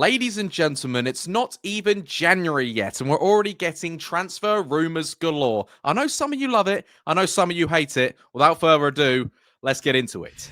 Ladies and gentlemen, it's not even January yet, and we're already getting transfer rumours galore. I know some of you love it, I know some of you hate it. Without further ado, let's get into it.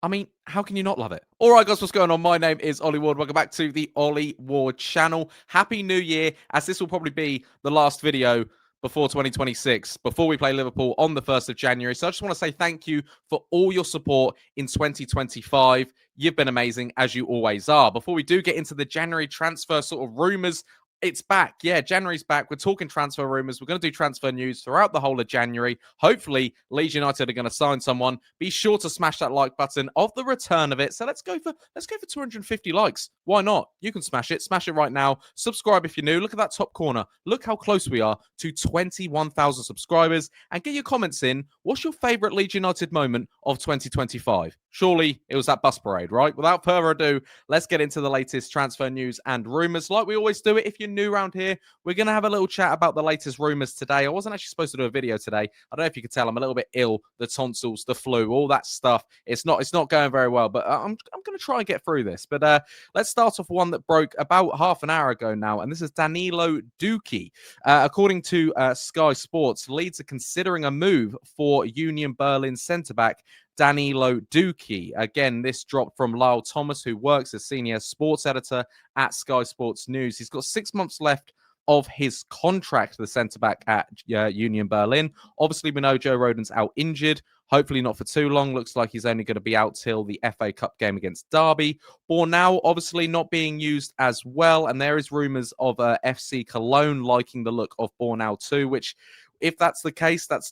I mean, how can you not love it? All right, guys, what's going on? My name is Ollie Ward. Welcome back to the Ollie Ward channel. Happy New Year, as this will probably be the last video before 2026, before we play Liverpool on the 1st of January. So I just want to say thank you for all your support in 2025. You've been amazing, as you always are. Before we do get into the January transfer sort of rumours, it's back. Yeah, January's back. We're talking transfer rumours. We're going to do transfer news throughout the whole of January. Hopefully, Leeds United are going to sign someone. Be sure to smash that like button of the return of it. So let's go for 250 likes. Why not? You can smash it. Smash it right now. Subscribe if you're new. Look at that top corner. Look how close we are to 21,000 subscribers. And get your comments in. What's your favourite Leeds United moment of 2025? Surely it was that bus parade, right? Without further ado, let's get into the latest transfer news and rumours. Like we always do it, if you're new around here, we're going to have a little chat about the latest rumours today. I wasn't actually supposed to do a video today. I don't know if you could tell, I'm a little bit ill. The tonsils, the flu, all that stuff. It's not going very well, but I'm going to try and get through this. But let's start off one that broke about half an hour ago now, and this is Danilo Dooki. According to Sky Sports, Leeds are considering a move for Union Berlin centre-back Danilo Doekhi. Again, this dropped from Lyle Thomas, who works as senior sports editor at Sky Sports News. He's got 6 months left of his contract, the centre-back at Union Berlin. Obviously, we know Joe Rodon's out injured. Hopefully not for too long. Looks like he's only going to be out till the FA Cup game against Derby. Bornau, obviously not being used as well. And there is rumours of FC Cologne liking the look of Bornau too, which, if that's the case, that's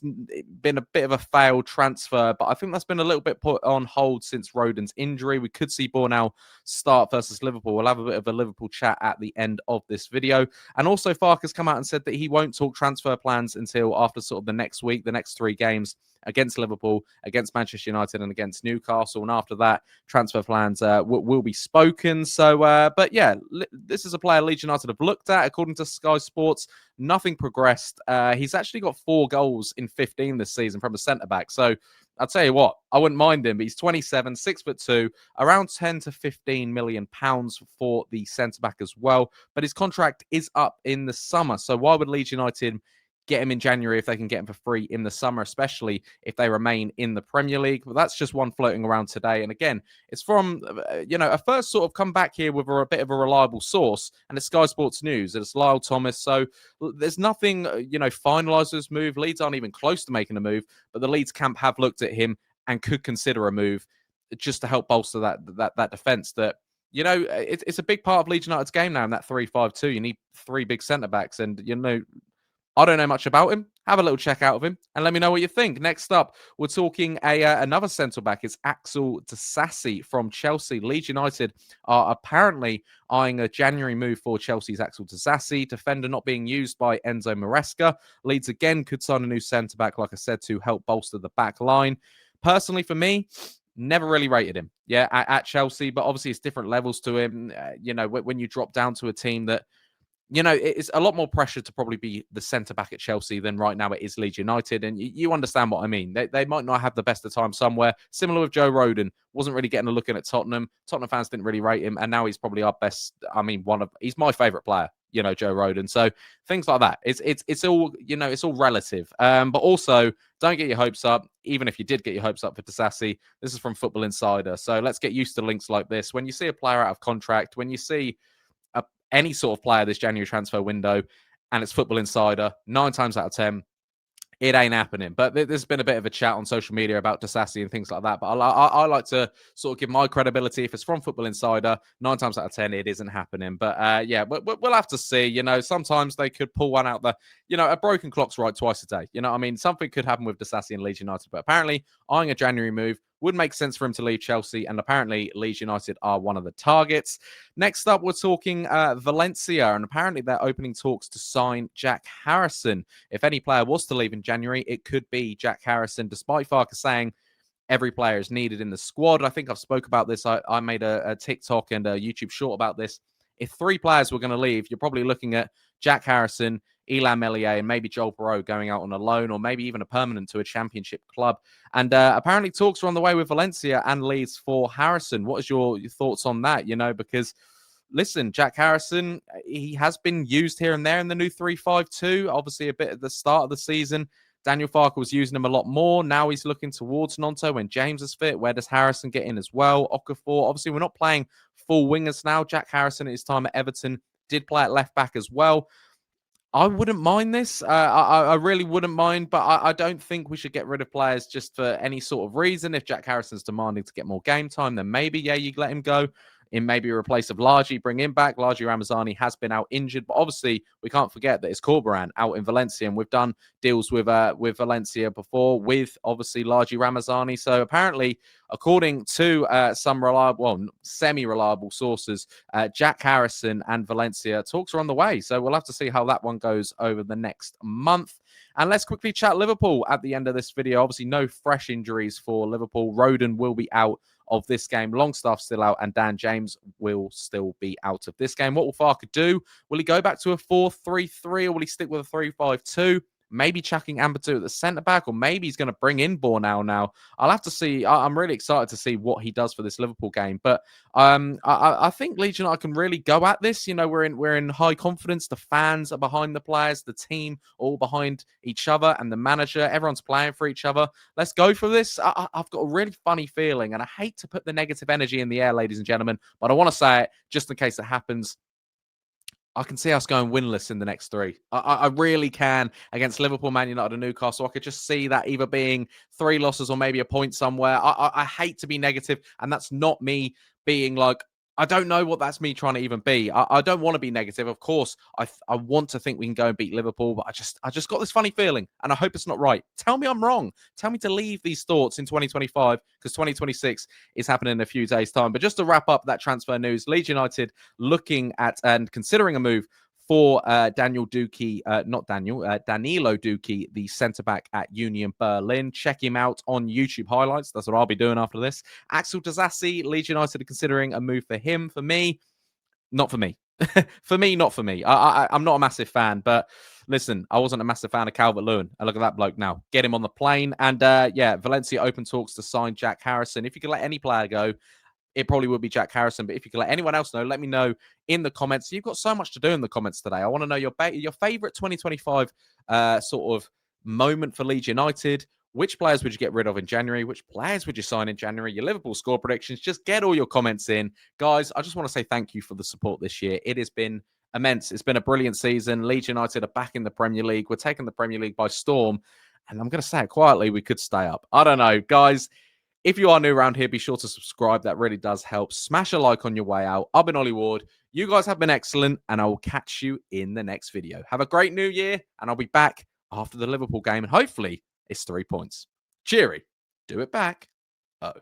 been a bit of a failed transfer, but I think that's been a little bit put on hold since Rodon's injury. We could see Bornau start versus Liverpool. We'll have a bit of a Liverpool chat at the end of this video. And also, Farke has come out and said that he won't talk transfer plans until after sort of the next week, the next 3 games against Liverpool, against Manchester United, and against Newcastle. And after that, transfer plans will be spoken. So, but yeah, this is a player Leeds United have looked at. According to Sky Sports, nothing progressed. He's actually got 4 goals in 15 this season from a centre-back. So I'll tell you what, I wouldn't mind him. He's 27, 6'2", around 10 to 15 million pounds for the centre-back as well. But his contract is up in the summer. So why would Leeds United get him in January if they can get him for free in the summer, especially if they remain in the Premier League? But that's just one floating around today. And again, it's from, a first sort of come back here with a bit of a reliable source, and it's Sky Sports News. It's Lyle Thomas. So there's nothing, finalised this move. Leeds aren't even close to making a move, but the Leeds camp have looked at him and could consider a move just to help bolster that defence that, it's a big part of Leeds United's game now in that 3-5-2. You need 3 big centre-backs, and, I don't know much about him. Have a little check out of him and let me know what you think. Next up, we're talking another centre-back. It's Axel Disasi from Chelsea. Leeds United are apparently eyeing a January move for Chelsea's Axel Disasi. Defender not being used by Enzo Maresca. Leeds again could sign a new centre-back, like I said, to help bolster the back line. Personally, for me, never really rated him, at Chelsea, but obviously it's different levels to him. When you drop down to a team that, it's a lot more pressure to probably be the centre-back at Chelsea than right now it is Leeds United. And you understand what I mean. They might not have the best of time somewhere. Similar with Joe Rodon. Wasn't really getting a look in at Tottenham. Tottenham fans didn't really rate him. And now he's probably our best. He's my favourite player, Joe Rodon. So things like that. It's all, it's all relative. But also, don't get your hopes up. Even if you did get your hopes up for Disasi, this is from Football Insider. So let's get used to links like this. When you see a player out of contract, when you see any sort of player this January transfer window, and it's Football Insider, 9 times out of 10, it ain't happening. But there's been a bit of a chat on social media about Disasi and things like that. But I like to sort of give my credibility. If it's from Football Insider, 9 times out of 10, it isn't happening. But we'll have to see. Sometimes they could pull one out the, a broken clock's right twice a day. Something could happen with Disasi and Leeds United. But apparently, eyeing a January move would make sense for him to leave Chelsea, and apparently Leeds United are one of the targets. Next up, we're talking Valencia, and apparently they're opening talks to sign Jack Harrison. If any player was to leave in January, it could be Jack Harrison, despite Farke saying every player is needed in the squad. I think I've spoke about this. I made a TikTok and a YouTube short about this. If 3 players were going to leave, you're probably looking at Jack Harrison, Elan Melier and maybe Joel Perot going out on a loan or maybe even a permanent to a championship club. And apparently talks are on the way with Valencia and Leeds for Harrison. What is your thoughts on that? Because listen, Jack Harrison, he has been used here and there in the new 3-5-2. Obviously, a bit at the start of the season. Daniel Farke was using him a lot more. Now he's looking towards Nonto when James is fit. Where does Harrison get in as well? Okafor. Obviously, we're not playing full wingers now. Jack Harrison at his time at Everton did play at left back as well. I wouldn't mind this. I really wouldn't mind, but I don't think we should get rid of players just for any sort of reason. If Jack Harrison's demanding to get more game time, then maybe, yeah, you let him go. In maybe a replace of Largy, bring him back. Largy Ramazani has been out injured, but obviously we can't forget that it's Corberan out in Valencia, and we've done deals with Valencia before with obviously Largy Ramazani. So apparently, according to some reliable, well, semi-reliable sources, Jack Harrison and Valencia talks are on the way. So we'll have to see how that one goes over the next month. And let's quickly chat Liverpool at the end of this video. Obviously, no fresh injuries for Liverpool. Roden will be out of this game. Longstaff still out, and Dan James will still be out of this game. What will Farke do? Will he go back to a 4-3-3 or will he stick with a 3-5-2? Maybe chucking Ambatu at the centre-back, or maybe he's going to bring in Bornau now. I'll have to see. I'm really excited to see what he does for this Liverpool game. But I think Leeds United can really go at this. We're in high confidence. The fans are behind the players, the team all behind each other, and the manager. Everyone's playing for each other. Let's go for this. I've got a really funny feeling, and I hate to put the negative energy in the air, ladies and gentlemen, but I want to say it just in case it happens. I can see us going winless in the next three. I really can against Liverpool, Man United, and Newcastle. I could just see that either being 3 losses or maybe a point somewhere. I hate to be negative, and that's not me being like, I don't know what that's me trying to even be. I don't want to be negative. Of course, I want to think we can go and beat Liverpool, but I just got this funny feeling, and I hope it's not right. Tell me I'm wrong. Tell me to leave these thoughts in 2025, because 2026 is happening in a few days' time. But just to wrap up that transfer news, Leeds United looking at and considering a move for Danilo Dooki, Danilo Dooki, the centre-back at Union Berlin. Check him out on YouTube highlights. That's what I'll be doing after this. Axel Disasi, Leeds United are considering a move for him. For me, not for me. For me, not for me. I'm not a massive fan, but listen, I wasn't a massive fan of Calvert-Lewin. And look at that bloke now. Get him on the plane. And Valencia open talks to sign Jack Harrison. If you could let any player go, it probably would be Jack Harrison. But if you could let anyone else know, let me know in the comments. You've got so much to do in the comments today. I want to know your favorite 2025 sort of moment for Leeds United. Which players would you get rid of in January? Which players would you sign in January? Your Liverpool score predictions. Just get all your comments in. Guys, I just want to say thank you for the support this year. It has been immense. It's been a brilliant season. Leeds United are back in the Premier League. We're taking the Premier League by storm. And I'm going to say it quietly, we could stay up. I don't know. Guys, if you are new around here, be sure to subscribe. That really does help. Smash a like on your way out. I've been Ollie Ward. You guys have been excellent, and I will catch you in the next video. Have a great new year, and I'll be back after the Liverpool game, and hopefully it's 3 points. Cheery. Do it back. Oh.